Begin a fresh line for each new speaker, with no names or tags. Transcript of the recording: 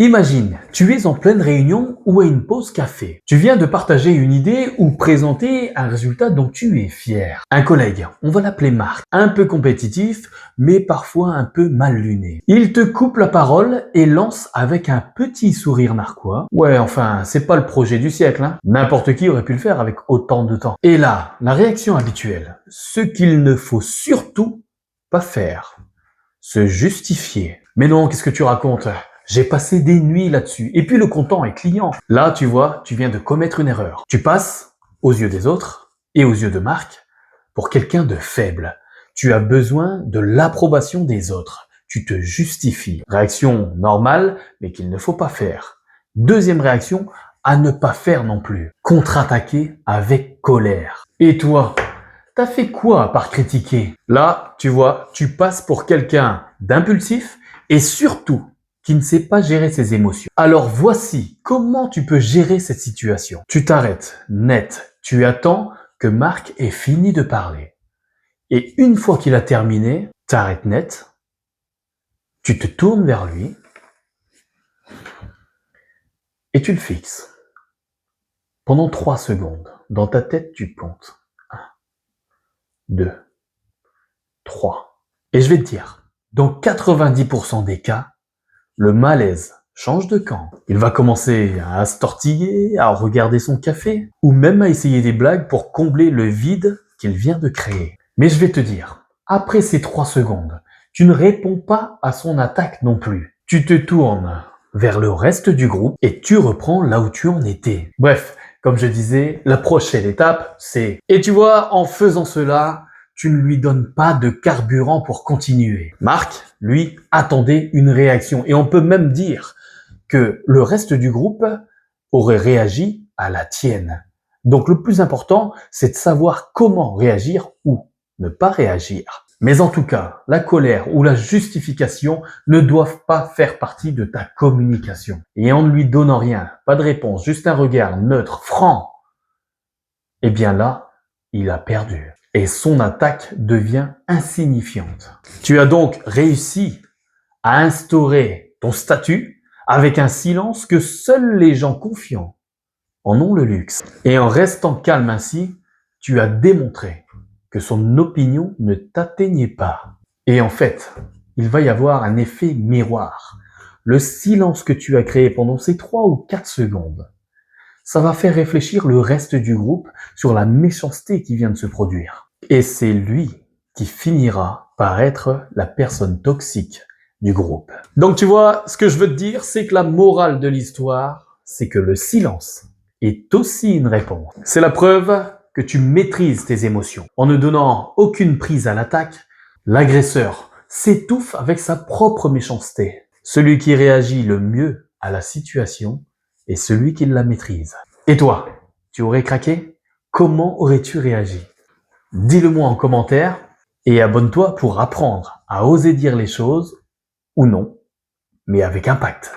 Imagine, tu es en pleine réunion ou à une pause café. Tu viens de partager une idée ou présenter un résultat dont tu es fier. Un collègue, on va l'appeler Marc, un peu compétitif, mais parfois un peu mal luné. Il te coupe la parole et lance avec un petit sourire narquois. Ouais, enfin, c'est pas le projet du siècle, hein. N'importe qui aurait pu le faire avec autant de temps. Et là, la réaction habituelle, ce qu'il ne faut surtout pas faire, se justifier. Mais non, qu'est-ce que tu racontes ? J'ai passé des nuits là-dessus. Et puis le comptant est client. Là, tu vois, tu viens de commettre une erreur. Tu passes, aux yeux des autres et aux yeux de Marc, pour quelqu'un de faible. Tu as besoin de l'approbation des autres. Tu te justifies. Réaction normale, mais qu'il ne faut pas faire. Deuxième réaction, à ne pas faire non plus. Contre-attaquer avec colère. Et toi, t'as fait quoi à part critiquer ? Là, tu vois, tu passes pour quelqu'un d'impulsif et surtout qui ne sait pas gérer ses émotions. Alors voici comment tu peux gérer cette situation. Tu t'arrêtes net, tu attends que Marc ait fini de parler. Et une fois qu'il a terminé, t'arrêtes net, tu te tournes vers lui et tu le fixes. Pendant 3 secondes, dans ta tête, tu comptes. 1, 2, 3. Et je vais te dire, dans 90% des cas, le malaise change de camp. Il va commencer à se tortiller, à regarder son café, ou même à essayer des blagues pour combler le vide qu'il vient de créer. Mais je vais te dire, après ces 3 secondes, tu ne réponds pas à son attaque non plus. Tu te tournes vers le reste du groupe et tu reprends là où tu en étais. Bref, comme je disais, la prochaine étape, c'est... Et tu vois, en faisant cela, tu ne lui donnes pas de carburant pour continuer. Marc, lui, attendait une réaction. Et on peut même dire que le reste du groupe aurait réagi à la tienne. Donc le plus important, c'est de savoir comment réagir ou ne pas réagir. Mais en tout cas, la colère ou la justification ne doivent pas faire partie de ta communication. Et en ne lui donnant rien, pas de réponse, juste un regard neutre, franc, eh bien là, il a perdu. Et son attaque devient insignifiante. Tu as donc réussi à instaurer ton statut avec un silence que seuls les gens confiants en ont le luxe. Et en restant calme ainsi, tu as démontré que son opinion ne t'atteignait pas. Et en fait, il va y avoir un effet miroir. Le silence que tu as créé pendant ces 3 ou 4 secondes, ça va faire réfléchir le reste du groupe sur la méchanceté qui vient de se produire. Et c'est lui qui finira par être la personne toxique du groupe. Donc tu vois, ce que je veux te dire, c'est que la morale de l'histoire, c'est que le silence est aussi une réponse. C'est la preuve que tu maîtrises tes émotions. En ne donnant aucune prise à l'attaque, l'agresseur s'étouffe avec sa propre méchanceté. Celui qui réagit le mieux à la situation est celui qui la maîtrise. Et toi, tu aurais craqué ? Comment aurais-tu réagi ? Dis-le-moi en commentaire et abonne-toi pour apprendre à oser dire les choses ou non, mais avec impact.